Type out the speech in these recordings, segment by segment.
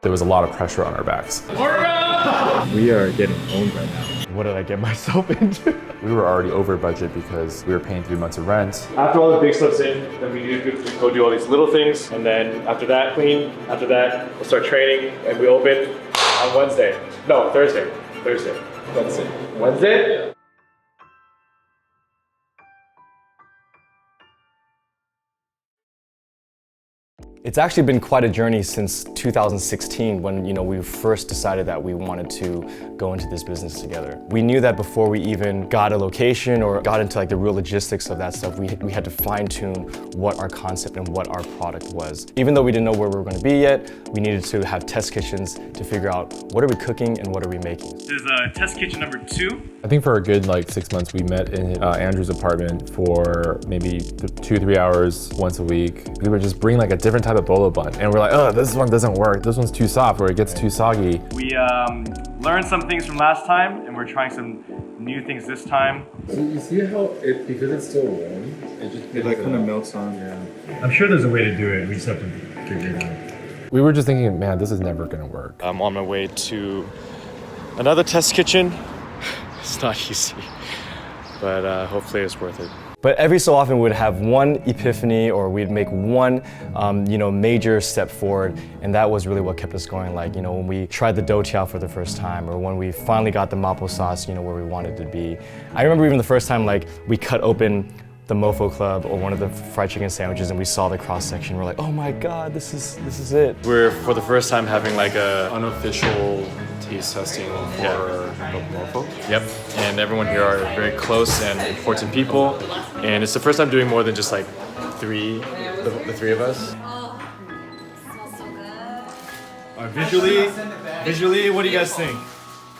There was a lot of pressure on our backs. We are getting owned right now. What did I get myself into? We were already over budget because we were paying 3 months of rent. After all the big stuff's in, then we need to go do all these little things. And then after that, clean. After that, we'll start training and we open on Wednesday. No, Thursday. Wednesday? It's actually been quite a journey since 2016 when we first decided that we wanted to go into this business together. We knew that before we even got a location or got into the real logistics of that stuff, we had to fine tune what our concept and what our product was. Even though we didn't know where we were going to be yet, we needed to have test kitchens to figure out what are we cooking and what are we making. This is test kitchen number 2. I think for a good 6 months, we met in Andrew's apartment for maybe 2-3 hours once a week. We would just bring a different type of bolo bun, and we're like, oh, this one doesn't work. This one's too soft, or it gets too soggy. We learned some things from last time, and we're trying some new things this time. So you see how because it's still warm, it kind of melts on. Yeah. I'm sure there's a way to do it. We just have to figure it out. We were just thinking, man, this is never gonna work. I'm on my way to another test kitchen. It's not easy, but hopefully it's worth it. But every so often we'd have one epiphany or we'd make one major step forward, and that was really what kept us going. When we tried the dough chow for the first time, or when we finally got the mapo sauce where we wanted to be. I remember even the first time we cut open the Mofo Club or one of the fried chicken sandwiches and we saw the cross section. We're like, oh my God, this is it. We're for the first time having a Unofficial taste testing for Mofo. Yep, and everyone here are very close and important people, and it's the first time doing more than just the three of us. Oh, smells so good. All right, visually, what do you guys think?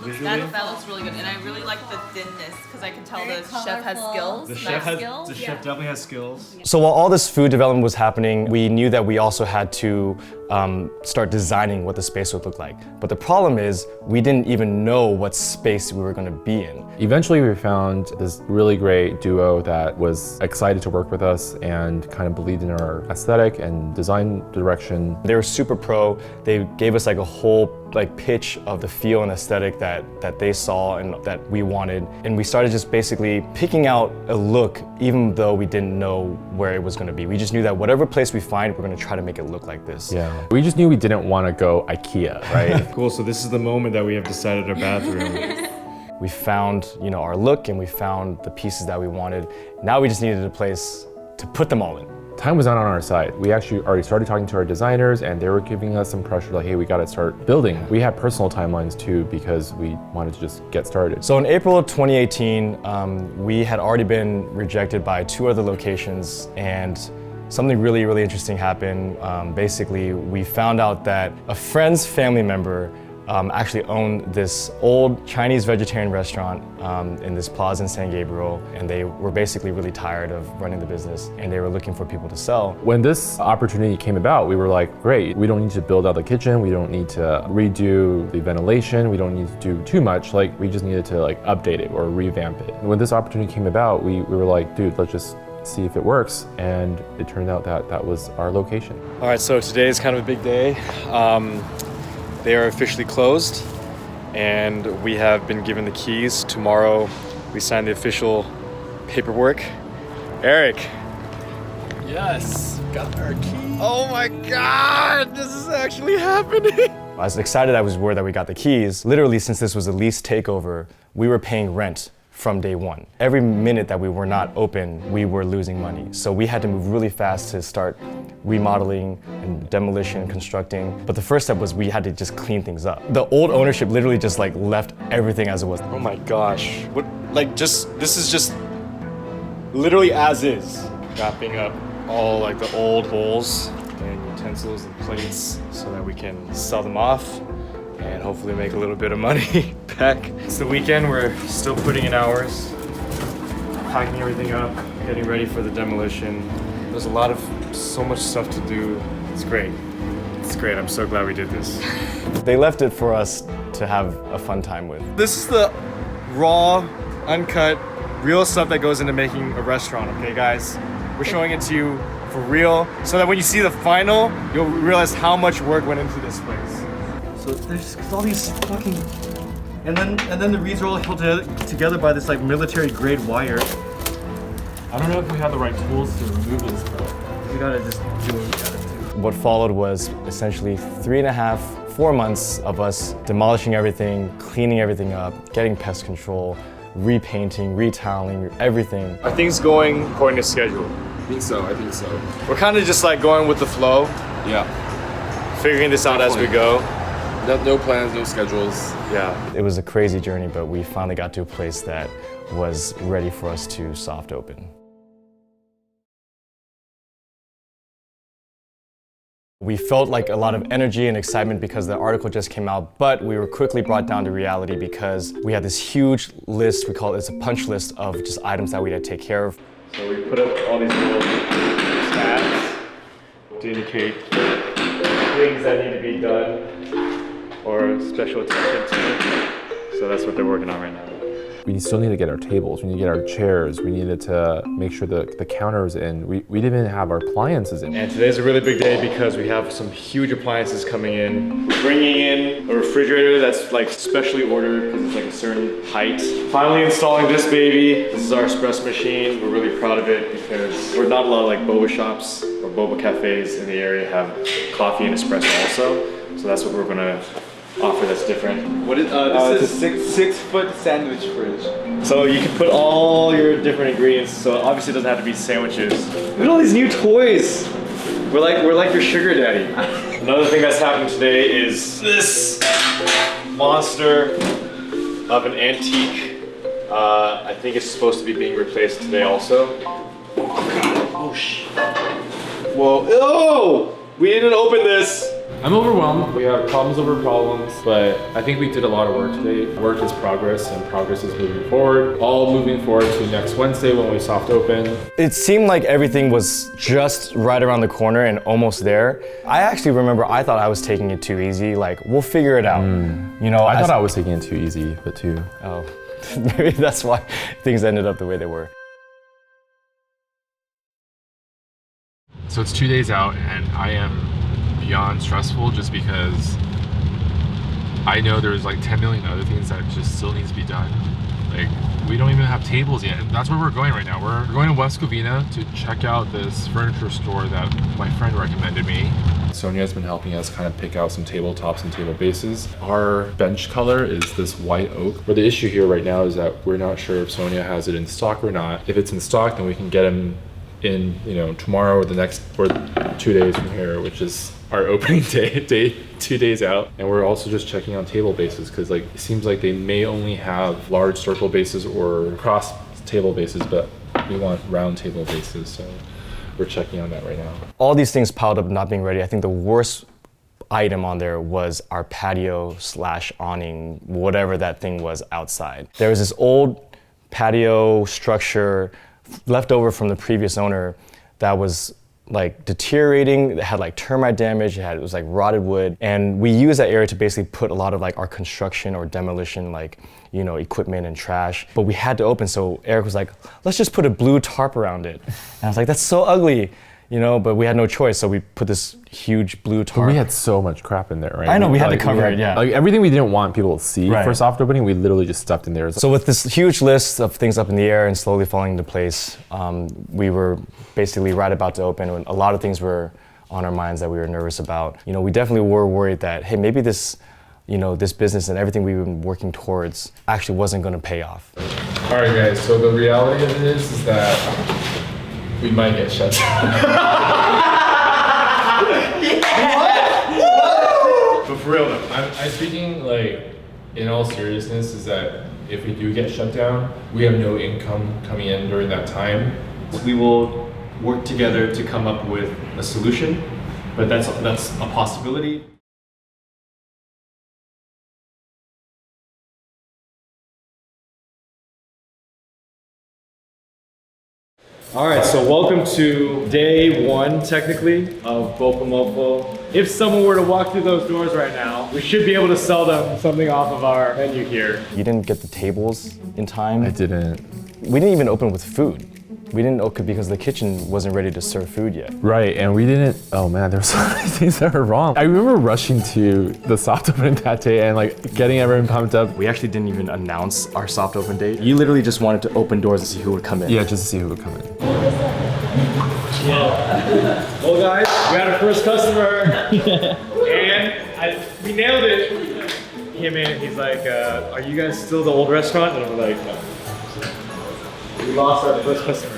Visually? That looks really good, and I really like the thinness because I can tell Very the chef has skills. The skills. chef definitely has skills. So while all this food development was happening, we knew that we also had to start designing what the space would look like. But the problem is, we didn't even know what space we were going to be in. Eventually, we found this really great duo that was excited to work with us and kind of believed in our aesthetic and design direction. They were super pro. They gave us a whole pitch of the feel and aesthetic that they saw and that we wanted. And we started just basically picking out a look, even though we didn't know where it was going to be. We just knew that whatever place we find, we're going to try to make it look like this. Yeah. We just knew we didn't want to go IKEA, right? Cool, so this is the moment that we have decided our bathroom. We found, our look and we found the pieces that we wanted. Now we just needed a place to put them all in. Time was not on our side. We actually already started talking to our designers and they were giving us some pressure hey, we gotta start building. We had personal timelines too because we wanted to just get started. So in April of 2018, we had already been rejected by 2 other locations and something really, really interesting happened. Basically, we found out that a friend's family member actually owned this old Chinese vegetarian restaurant in this plaza in San Gabriel, and they were basically really tired of running the business and they were looking for people to sell. When this opportunity came about, we were like, great, we don't need to build out the kitchen, we don't need to redo the ventilation, we don't need to do too much, we just needed to update it or revamp it. When this opportunity came about, we were like, dude, let's just see if it works, and it turned out that was our location. All right, so today is kind of a big day. They are officially closed, and we have been given the keys. Tomorrow, we sign the official paperwork. Eric. Yes, got our keys. Oh my God, this is actually happening. As excited I were that we got the keys, literally since this was a lease takeover, we were paying rent from day one. Every minute that we were not open, we were losing money. So we had to move really fast to start remodeling and demolition, constructing. But the first step was we had to just clean things up. The old ownership literally just left everything as it was. Oh my gosh. What, this is just literally as is. Wrapping up all the old bowls and utensils and plates so that we can sell them off and hopefully make a little bit of money back. It's the weekend, we're still putting in hours, packing everything up, getting ready for the demolition. There's so much stuff to do. It's great. It's great, I'm so glad we did this. They left it for us to have a fun time with. This is the raw, uncut, real stuff that goes into making a restaurant, okay guys? We're showing it to you for real, so that when you see the final, you'll realize how much work went into this place. So there's all these fucking, and then the reeds are all held together by this like military grade wire. I don't know if we have the right tools to remove this, but We gotta just do what we gotta do. What followed was essentially 3.5, 4 months of us demolishing everything, cleaning everything up, getting pest control, repainting, retoweling, everything. Are things going according to schedule? I think so. We're kind of just like going with the flow, Yeah. figuring this out as we go. No plans, no schedules. Yeah. It was a crazy journey, but we finally got to a place that was ready for us to soft open. We felt like a lot of energy and excitement because the article just came out, but we were quickly brought down to reality because we had this huge list, we call it a punch list of just items that we had to take care of. So we put up all these little tabs to indicate things that need to be done or special attention to. So that's what they're working on right now. We still need to get our tables, we need to get our chairs, we needed to make sure the counter's in. We didn't even have our appliances in. And today's a really big day because we have some huge appliances coming in. We're bringing in a refrigerator that's like specially ordered because it's like a certain height. Finally installing this baby. This is our espresso machine. We're really proud of it because we're not a lot of like boba shops or boba cafes in the area have coffee and espresso also. So that's what we're gonna offer that's different. What is this is a 6-foot sandwich fridge. So you can put all your different ingredients. So obviously it doesn't have to be sandwiches. Look at all these new toys. We're like your sugar daddy. Another thing that's happening today is this monster of an antique. I think it's supposed to be being replaced today also. Oh god. Oh shit. Whoa. Oh! We didn't open this. I'm overwhelmed. We have problems over problems, but I think we did a lot of work today. Work is progress, and progress is moving forward. All moving forward to next Wednesday when we soft open. It seemed like everything was just right around the corner and almost there. I actually remember I thought I was taking it too easy, like, we'll figure it out. You know, I thought I was taking it too easy, but too. Oh, maybe that's why things ended up the way they were. So it's 2 days out, and I am beyond stressful just because I know there's like 10 million other things that just still needs to be done. Like, we don't even have tables yet, and that's where we're going right now. We're going to West Covina to check out this furniture store that my friend recommended me. Sonia's been helping us kind of pick out some tabletops and table bases. Our bench color is this white oak, but the issue here right now is that we're not sure if Sonia has it in stock or not. If it's in stock, then we can get them in, you know, tomorrow or the next, or 2 days from here, which is our opening day 2 days out. And we're also just checking on table bases because like it seems like they may only have large circle bases or cross table bases, but we want round table bases, so we're checking on that right now. All these things piled up not being ready. I think the worst item on there was our patio / awning, whatever that thing was outside. There was this old patio structure left over from the previous owner that was like deteriorating. It had like termite damage, it was like rotted wood, and we used that area to basically put a lot of like our construction or demolition, like, you know, equipment and trash. But we had to open, so Eric was like, let's just put a blue tarp around it. And I was like, that's so ugly, you know, but we had no choice, so we put this huge blue tarp. But we had so much crap in there, right? I know, we had like, to cover it, yeah. Like everything we didn't want people to see Right. for soft opening, we literally just stuffed in there. So with this huge list of things up in the air and slowly falling into place, we were basically right about to open, and a lot of things were on our minds that we were nervous about. You know, we definitely were worried that, hey, maybe this, you know, this business and everything we've been working towards actually wasn't going to pay off. All right, guys, so the reality of it is that we might get shut down. But for real though, I'm speaking like in all seriousness, is that if we do get shut down, we have no income coming in during that time. We will work together to come up with a solution, but that's a possibility. All right, so welcome to day 1, technically, of Bopamofo. If someone were to walk through those doors right now, we should be able to sell them something off of our menu here. You didn't get the tables in time. I didn't. We didn't even open with food. We didn't open because the kitchen wasn't ready to serve food yet. Right, and we didn't, oh man, there were so many things that were wrong. I remember rushing to the soft opening that day and like getting everyone pumped up. We actually didn't even announce our soft open date. You literally just wanted to open doors to see who would come in. Yeah, just to see who would come in. Well guys, we had our first customer and we nailed it. He came in, he's like, are you guys still the old restaurant? And I'm like, no. We lost our first customer.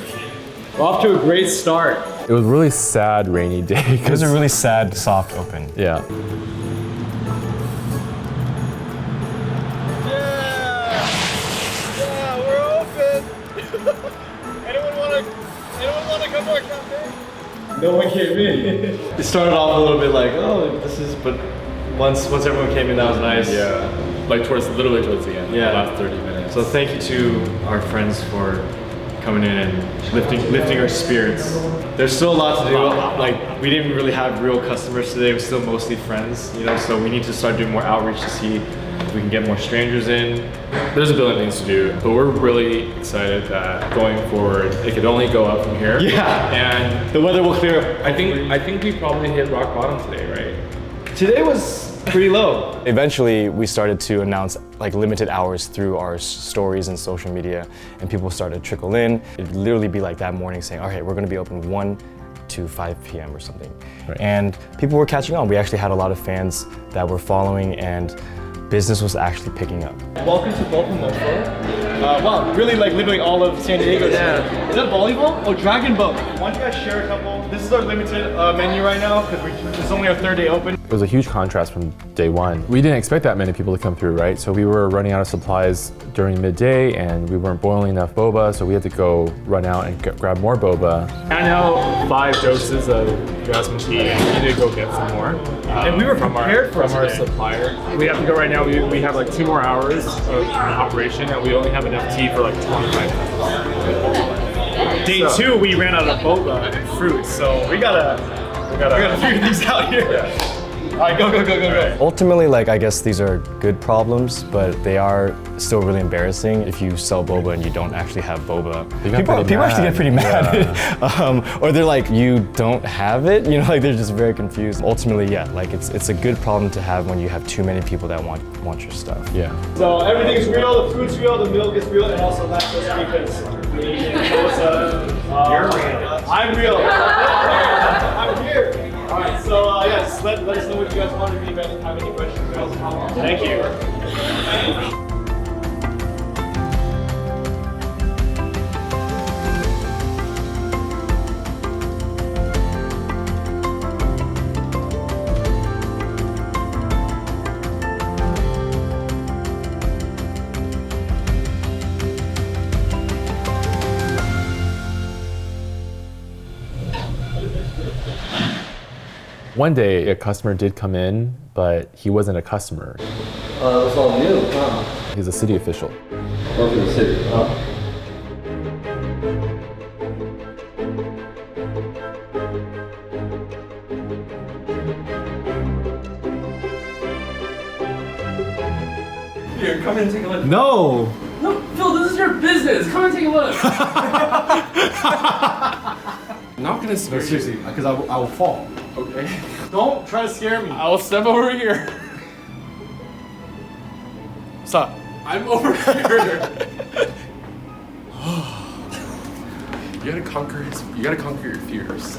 We're off to a great start. It was a really sad rainy day. It was a really sad soft open. Yeah. Yeah, we're open. anyone wanna come to our cafe? No one came in. It started off a little bit like, oh, this is, but once everyone came in, that was nice. Yeah, like literally towards the end. Yeah. The last 30 minutes. So thank you to our friends for coming in and lifting our spirits. There's still a lot to do. Like, we didn't really have real customers today. We're still mostly friends, you know, so we need to start doing more outreach to see if we can get more strangers in. There's a billion things to do, but we're really excited that going forward, it could only go up from here. Yeah. And The weather will clear up. I think we probably hit rock bottom today, right? Today was pretty low. Eventually, we started to announce like limited hours through our stories and social media, and people started to trickle in. It'd literally be like that morning saying, all right, we're gonna be open 1 to 5 p.m. or something. Right. And people were catching on. We actually had a lot of fans that were following, and business was actually picking up. Welcome to Baltimore. Wow, really like living all of San Diego. Yeah. Is that volleyball? Oh, Dragon Boat. Why don't you guys share a couple? This is our limited menu right now because it's only our third day open. It was a huge contrast from day one. We didn't expect that many people to come through, right? So we were running out of supplies during midday and we weren't boiling enough boba, so we had to go run out and grab more boba. I know 5 doses of jasmine tea, and we need to go get some more. And we were prepared for from our today. supplier. We have to go right now. We have like 2 more hours of operation, and we only have enough tea for like 25 minutes. Day 2, we ran out of boba and fruit, so we gotta figure these out here. Yeah. All right, go. Ultimately, like, I guess these are good problems, but they are still really embarrassing if you sell boba and you don't actually have boba. People actually get pretty mad. Yeah. Or they're like, you don't have it? You know, like they're just very confused. Ultimately, yeah, like it's a good problem to have when you have too many people that want your stuff. Yeah. So everything's real, the food's real, the milk is real, and also lactose because you're real. I'm real. I'm here. All right, so yes, let us know what you guys want to be. If you have any questions, guys. Thank you. One day, a customer did come in, but he wasn't a customer. It's all new, huh? He's a city official. Welcome to the city. Here, come in and take a look. No! No, Phil, this is your business. Come and take a look. I'm not gonna scare you. Seriously, because I will fall. Okay. Don't try to scare me. I'll step over here. Stop. I'm over here. You gotta conquer your fears.